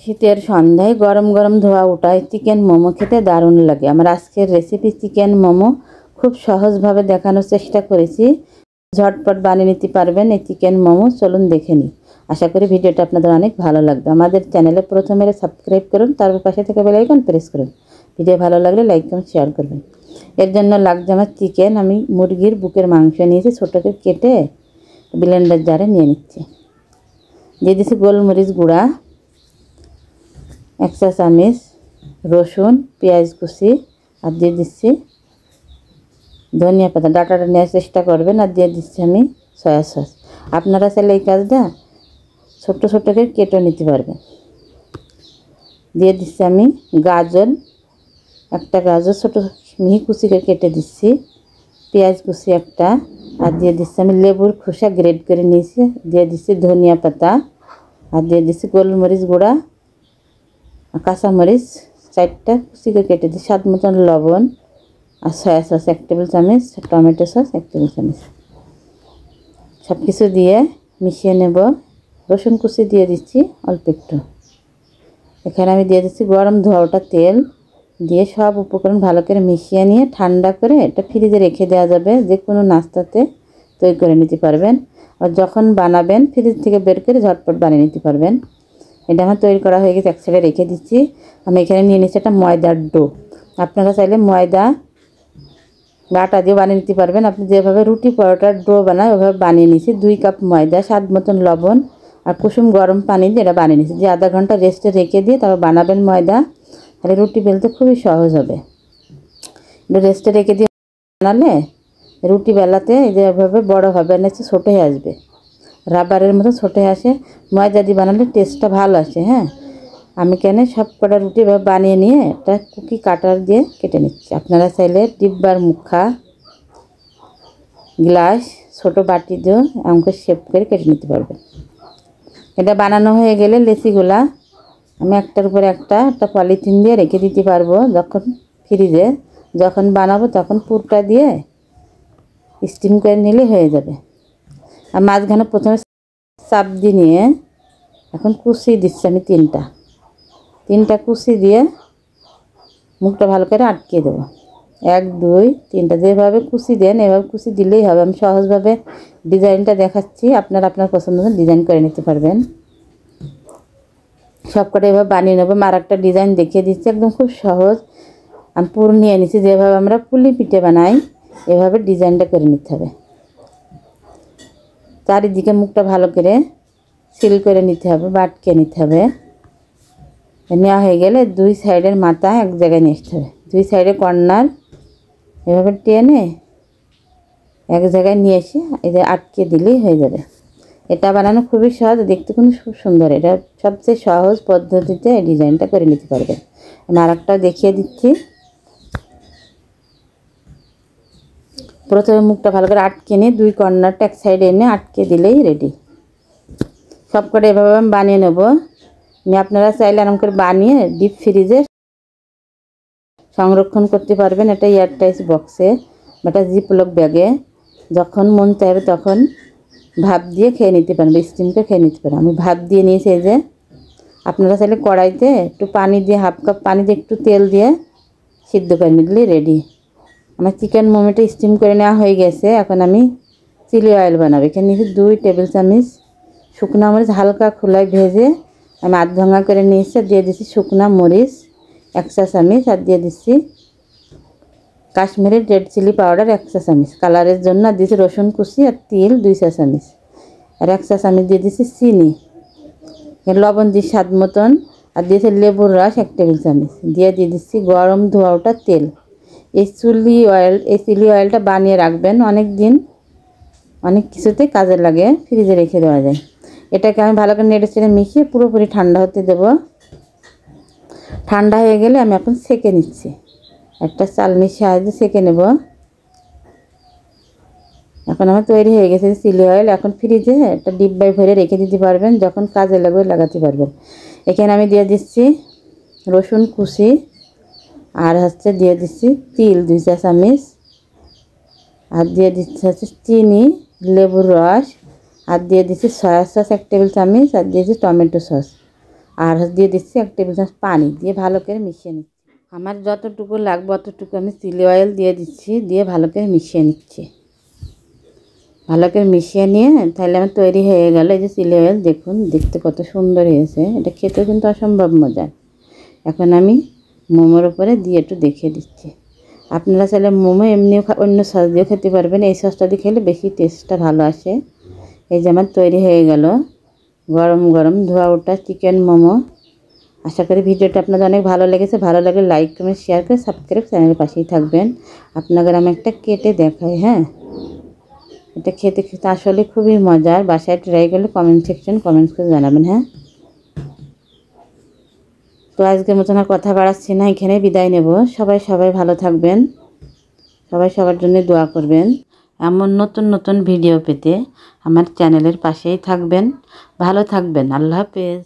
শীতের সন্ধ্যায় গরম গরম ধোয়া ওঠা চিকেন মোমো খেতে দারুণ লাগে। আমার আজকের রেসিপি চিকেন মোমো খুব সহজভাবে দেখানোর চেষ্টা করেছি। ঝটপট বানিয়ে নিতে পারবেন এই চিকেন মোমো। চলুন দেখে নিই। আশা করি ভিডিওটা আপনাদের অনেক ভালো লাগবে। আমাদের চ্যানেলে প্রথমে সাবস্ক্রাইব করুন, তারপর পাশে থেকে বেল আইকন প্রেস করুন। ভিডিও ভালো লাগলে লাইক কমেন্ট শেয়ার করবেন। এর জন্য লাগছে আমার চিকেন। আমি মুরগির বুকের মাংস নিয়েছি, ছোটো করে কেটে ব্লেন্ডার জারে নিয়ে নিচ্ছি। দিয়ে দিচ্ছি গোলমরিচ গুঁড়া, 1 চা চামচ রসুন পেঁয়াজ কুচি, আর দিয়ে দিচ্ছি ধনিয়া পাতা। ডাটাটা নেওয়ার চেষ্টা করবেন। আর দিয়ে দিচ্ছি আমি সয়া সস। আপনারা চাইলে এই কাজটা ছোট্ট ছোট্ট করে কেটে নিতে পারবেন। দিয়ে দিচ্ছি আমি গাজর, একটা গাজর ছোটো মিহি কুচি করে কেটে দিচ্ছি, পেঁয়াজ কুচি একটা, আর দিয়ে দিচ্ছি আমি লেবুর খোসা গ্রেড করে নিয়েছি। দিয়ে দিচ্ছি ধনিয়া পাতা, আর দিয়ে দিচ্ছি গোলমরিচ গুঁড়া, কাঁচামরিচ 4টা কুচি করে কেটে দিচ্ছি, স্বাদ মতন লবণ, আর সয়া সস 1 টেবিল চামচ, টমেটো সস 1 টেবিল চামচ। সব কিছু দিয়ে মিশিয়ে নেব। রসুন কুচি দিয়ে দিচ্ছি অল্প একটু। এখানে আমি দিয়ে দিচ্ছি গরম ধোয়া ওঠা তেল। দিয়ে সব উপকরণ ভালো করে মিশিয়ে নিয়ে ঠান্ডা করে এটা ফ্রিজে রেখে দেওয়া যাবে। যে কোনো নাস্তাতে তৈরি করে নিতে পারবেন। আর যখন বানাবেন ফ্রিজ থেকে বের করে ঝটপট বানিয়ে নিতে পারবেন। এটা আমার তৈরি করা হয়ে গেছে, এক সাইডে রেখে দিচ্ছি। আমি এখানে নিয়ে নিচ্ছি একটা ময়দার ডো। আপনারা চাইলে ময়দা বা আটা দিয়ে বানিয়ে নিতে পারবেন। আপনি যেভাবে রুটি পরোটার ডো বানায় ওইভাবে বানিয়ে নিয়েছি। 2 কাপ ময়দা, স্বাদ মতন লবণ, আর কুসুম গরম পানি দিয়ে এটা বানিয়ে নিয়েছি। যে আধা ঘন্টা রেস্টে রেখে দিয়ে তারপর বানাবেন ময়দা, তাহলে রুটি বেলতে খুবই সহজ হবে। এটা রেস্টে রেখে দিয়ে বানালে রুটি বেলাতে এই যে এভাবে বড়ো হবে না, ছোটো হয়ে আসবে, রাবারের মতো ছোটো হয়ে আসে। ময়দা দিয়ে বানালে টেস্টটা ভালো আসে। হ্যাঁ, আমি সব কটা রুটি এভাবে বানিয়ে নিয়ে একটা কুকি কাটার দিয়ে কেটে নিচ্ছি। আপনারা চাইলে ডিব্বার মুখা, গ্লাস, ছোটো বাটি দিয়ে আমাকে শেপ করে কেটে নিতে পারবেন। এটা বানানো হয়ে গেলে লেচিগুলা আমি একটার উপর একটা পলিথিন দিয়ে রেখে দিতে পারবো। যখন ফ্রিজে যখন বানাবো তখন পুরটা দিয়ে স্টিম করে নিলে হয়ে যাবে। আর মাঝখানে প্রথমে চাপ দিয়ে নিয়ে এখন কুচি দিচ্ছি আমি 3টা কুচি দিয়ে মুখটা ভালো করে আটকে দেবো। 1 2 3টা যেভাবে কুচি দেন এভাবে কুচি দিলেই হবে। আমি সহজভাবে ডিজাইনটা দেখাচ্ছি, আপনারা আপনার পছন্দ মতো ডিজাইন করে নিতে পারবেন। সব কটা এভাবে বানিয়ে নেবো। আর একটা ডিজাইন দেখিয়ে দিচ্ছি, একদম খুব সহজ। আমি পুর নিয়ে নিচ্ছি, যেভাবে আমরা পুলি পিঠে বানাই এভাবে ডিজাইনটা করে নিতে হবে। চারিদিকে মুখটা ভালো করে সিল করে নিতে হবে বা আটকে নিতে হবে। নেওয়া হয়ে গেলে 2 সাইডের মাথা এক জায়গায় নিয়ে আসতে হবে। 2 সাইডে কর্নার এভাবে টেনে এক জায়গায় নিয়ে এসে এই যে আটকে দিলেই হয়ে যাবে। এটা বানানো খুবই সহজ, দেখতে কিন্তু খুব সুন্দর। এটা সবচেয়ে সহজ পদ্ধতিতে এই ডিজাইনটা করে নিতে পারবেন। আমি আরেকটা দেখিয়ে দিচ্ছি। প্রথমে মুখটা ভালো করে আটকে নিয়ে 2 কর্নারটা এক সাইডে এনে আটকে দিলেই রেডি। সব করে এভাবে আমি বানিয়ে নেব। আপনারা চাইলে এরকম করে বানিয়ে ডিপ ফ্রিজে সংরক্ষণ করতে পারবেন। এটা এয়ারটাইট বক্সে বা একটা জিপলক ব্যাগে যখন মন চাইবে তখন ভাপ দিয়ে খেয়ে নিতে পারেন, স্টিম করে খেয়ে নিতে পারেন। আমি ভাপ দিয়ে নিয়েছি। এই যে আপনারা চাইলে কড়াইতে একটু পানি দিয়ে 1/2 কাপ পানি দিয়ে একটু তেল দিয়ে সিদ্ধ করে নিলে রেডি। আমার চিকেন মোমোটা স্টিম করে নেওয়া হয়ে গেছে। এখন আমি চিলি অয়েল বানাবো। এখানে নিয়েছি 2 টেবিল চামচ শুকনো মরিচ হালকা খোলায় ভেজে আমি আধ ভাঙা করে নিয়েছি। দিয়ে দিচ্ছি শুকনো মরিচ 1 চা চামচ, আর দিয়ে দিচ্ছি কাশ্মীরি রেড চিলি পাউডার 1 চা চামচ কালারের জন্য। আর দিয়েছি রসুন কুচি আর তিল 2 চা চামচ, আর 1 চা চামচ দিয়ে দিচ্ছি চিনি, লবণ দিয়ে স্বাদ মতন, আর দিয়েছি লেবুর রস 1 টেবিল চামচ। দিয়ে দিচ্ছি গরম ধোয়া ওঠা তেল। এই চিলি অয়েলটা বানিয়ে রাখবেন অনেক দিন, অনেক কিছুতে কাজে লাগে, ফ্রিজে রেখে দেওয়া যায়। এটাকে আমি ভালো করে নেড়ে চেড়ে মিশিয়ে পুরোপুরি ঠান্ডা হতে দেব। ঠান্ডা হয়ে গেলে আমি এখন সেঁকে নিচ্ছি, একটা চালনির সাহায্যে সেঁকে নেব। এখন আমার তৈরি হয়ে গেছে চিলি অয়েল। এখন ফ্রিজে একটা ডিব্বায় ভরে রেখে দিতে পারবেন, যখন কাজে লাগবে লাগাতে পারবেন। এখানে আমি দিয়ে দিচ্ছি রসুন কুচি, আর দিয়ে দিচ্ছি তিল 2 চা চামচ, আর দিয়ে দিচ্ছি চিনি, লেবুর রস, আর দিয়ে দিচ্ছি সয়া সস 1 টেবিল চামচ, আর দিয়েছি টমেটো সস আর দিয়ে দিচ্ছি 1 টেবিল চামচ পানি দিয়ে ভালো করে মিশিয়ে নিচ্ছি। আমার যতটুকু লাগবে অতটুকু আমি চিলি অয়েল দিয়ে দিচ্ছি, দিয়ে ভালো করে মিশিয়ে নিচ্ছি। ভালো করে মিশিয়ে নিয়ে তাহলে আমার তৈরি হয়ে গেল এই যে চিলি অয়েল। দেখুন দেখতে কত সুন্দর হয়েছে, এটা খেতেও কিন্তু অসম্ভব মজার। এখন আমি মোমোর উপরে দিয়ে একটু দেখিয়ে দিচ্ছি। আপনারা চাইলে মোমো এমনিও অন্য সস দিয়ে খেতে পারবেন, এই সসটা দিয়ে খেলে বেশি টেস্টটা ভালো আসে। এই যে আমার তৈরি হয়ে গেল গরম গরম ধোয়া ওঠা চিকেন মোমো। আশা করি ভিডিওটা আপনাদের অনেক ভালো লেগেছে। ভালো লাগলে লাইক কমেন্ট শেয়ার করে সাবস্ক্রাইব, চ্যানেলের পাশেই থাকবেন। আপনাদের আমি একটা কেটে দেখাই। হ্যাঁ, এটা খেতে খেতে আসলে খুবই মজার। বাসায় ট্রাই করলে কমেন্টস করে জানাবেন। হ্যাঁ, তো আজকের মতন আর কথা বাড়াচ্ছি না, এখানে বিদায় নেব। সবাই ভালো থাকবেন, সবার জন্য দোয়া করবেন। এমন নতুন নতুন ভিডিও পেতে আমার চ্যানেলের পাশেই থাকবেন। ভালো থাকবেন। আল্লাহ হাফেজ।